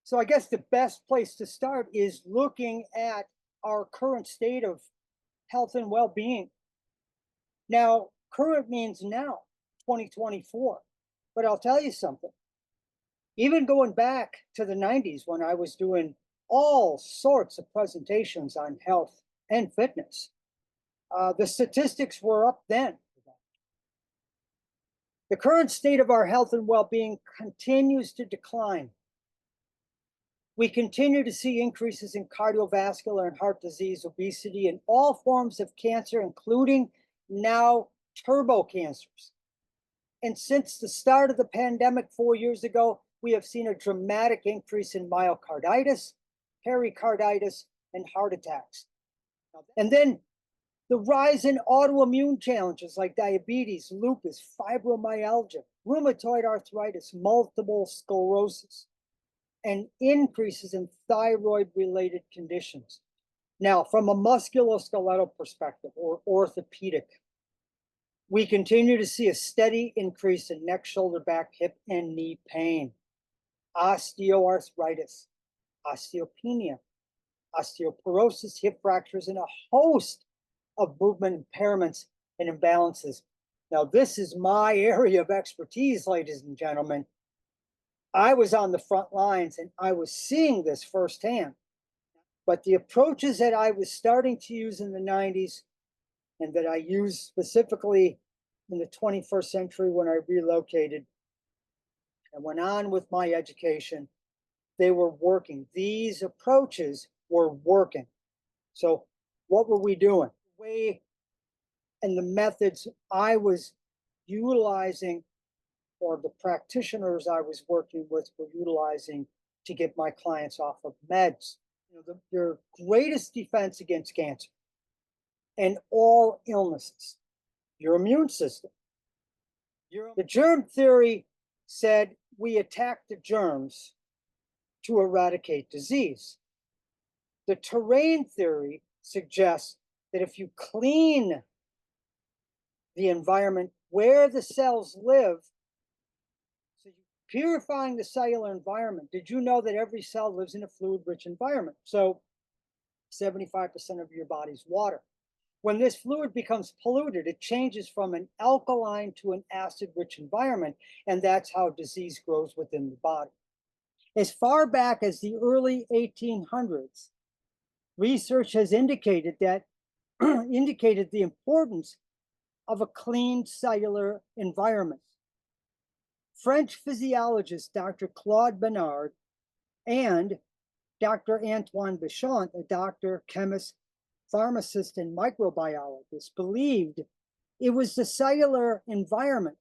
So I guess the best place to start is looking at our current state of health and well-being. Now, current means now, 2024. But I'll tell you something. Even going back to the 90s when I was doing all sorts of presentations on health and fitness, the statistics were up then. The current state of our health and well-being continues to decline. We continue to see increases in cardiovascular and heart disease, obesity, and all forms of cancer, including now turbo cancers. And since the start of the pandemic 4 years ago, we have seen a dramatic increase in myocarditis, pericarditis, and heart attacks. And then the rise in autoimmune challenges like diabetes, lupus, fibromyalgia, rheumatoid arthritis, multiple sclerosis, and increases in thyroid-related conditions. Now, from a musculoskeletal perspective or orthopedic, we continue to see a steady increase in neck, shoulder, back, hip, and knee pain, osteoarthritis, osteopenia, osteoporosis, hip fractures, and a host of movement impairments and imbalances. Now, this is my area of expertise, ladies and gentlemen. I was on the front lines and I was seeing this firsthand. But the approaches that I was starting to use in the 90s and that I used specifically in the 21st century when I relocated and went on with my education, they were working. These approaches were working. So what were we doing? The way and the methods I was utilizing, or the practitioners I was working with were utilizing to get my clients off of meds. Your greatest defense against cancer and all illnesses, your immune system. The germ theory said we attack the germs to eradicate disease. The terrain theory suggests that if you clean the environment where the cells live, so purifying the cellular environment. Did you know that every cell lives in a fluid-rich environment? So 75% of your body's water. When this fluid becomes polluted, it changes from an alkaline to an acid-rich environment, and that's how disease grows within the body. As far back as the early 1800s, research has indicated that indicated the importance of a clean cellular environment. French physiologist Dr. Claude Bernard and Dr. Antoine Béchamp, a doctor, chemist, pharmacist, and microbiologist, believed it was the cellular environment,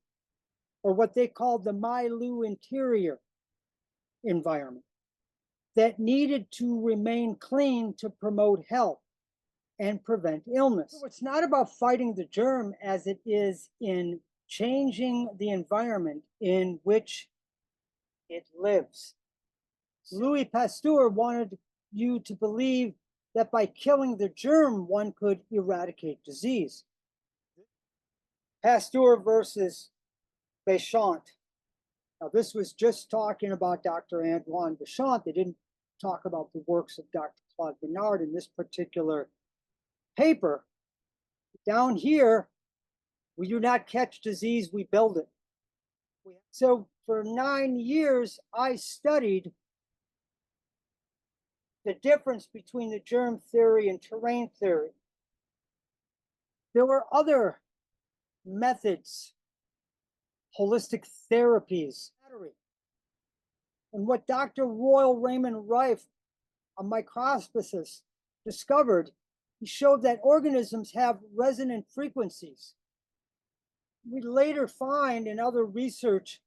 or what they called the milieu interior environment, that needed to remain clean to promote health and prevent illness. So it's not about fighting the germ as it is in changing the environment in which it lives. Louis Pasteur wanted you to believe that by killing the germ, one could eradicate disease. Pasteur versus Béchamp. Now, this was just talking about Dr. Antoine Béchamp. They didn't talk about the works of Dr. Claude Bernard in this particular paper. Down here, we do not catch disease, we build it. So for 9 years, I studied the difference between the germ theory and terrain theory. There were other methods, holistic therapies. And what Dr. Royal Raymond Rife, a microscopist, discovered, he showed that organisms have resonant frequencies. We later find in other research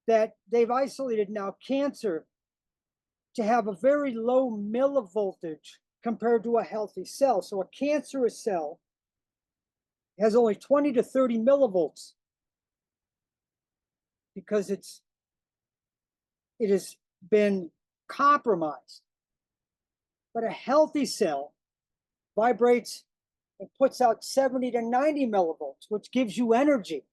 that they've isolated now cancer to have a very low millivoltage compared to a healthy cell. So a cancerous cell has only 20 to 30 millivolts because it has been compromised. But a healthy cell vibrates and puts out 70 to 90 millivolts, which gives you energy.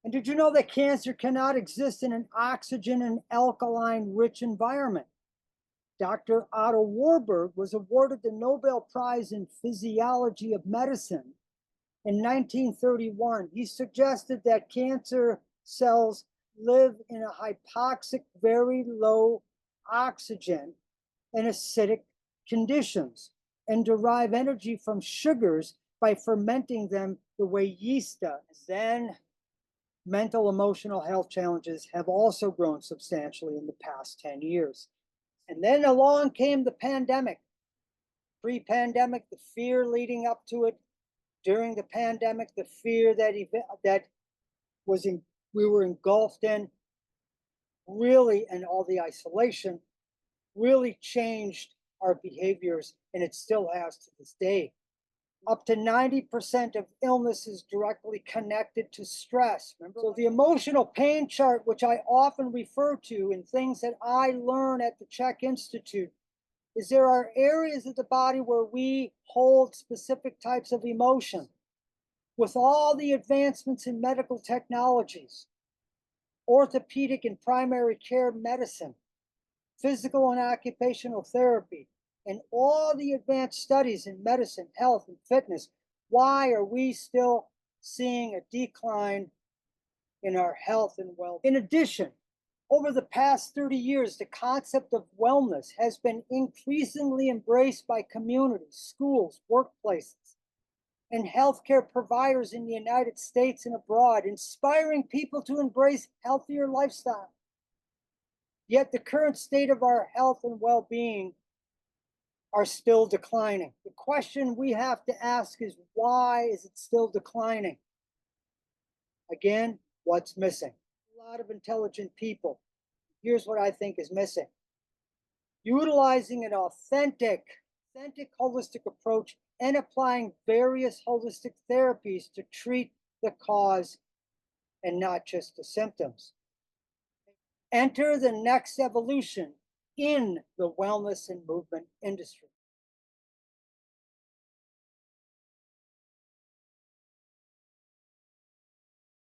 And did you know that cancer cannot exist in an oxygen and alkaline rich environment? Dr. Otto Warburg was awarded the Nobel Prize in Physiology of Medicine in 1931. He suggested that cancer cells live in a hypoxic, very low oxygen and acidic conditions and derive energy from sugars by fermenting them the way yeast does. Then mental emotional health challenges have also grown substantially in the past 10 years. And then along came the pandemic. Pre-pandemic, the fear leading up to it. During the pandemic, the fear that we were engulfed in, really, and all the isolation really changed our behaviors, and it still has to this day. Up to 90% of illness is directly connected to stress. Remember? So the emotional pain chart, which I often refer to in things that I learn at the Czech Institute, is there are areas of the body where we hold specific types of emotion. With all the advancements in medical technologies, orthopedic and primary care medicine, physical and occupational therapy, and all the advanced studies in medicine, health, and fitness, why are we still seeing a decline in our health and well-being? In addition, over the past 30 years, the concept of wellness has been increasingly embraced by communities, schools, workplaces, and healthcare providers in the United States and abroad, inspiring people to embrace healthier lifestyle. Yet the current state of our health and well-being are still declining. The question we have to ask is, why is it still declining? Again, what's missing? A lot of intelligent people. Here's what I think is missing. Utilizing an authentic holistic approach and applying various holistic therapies to treat the cause and not just the symptoms. Enter the next evolution in the wellness and movement industry.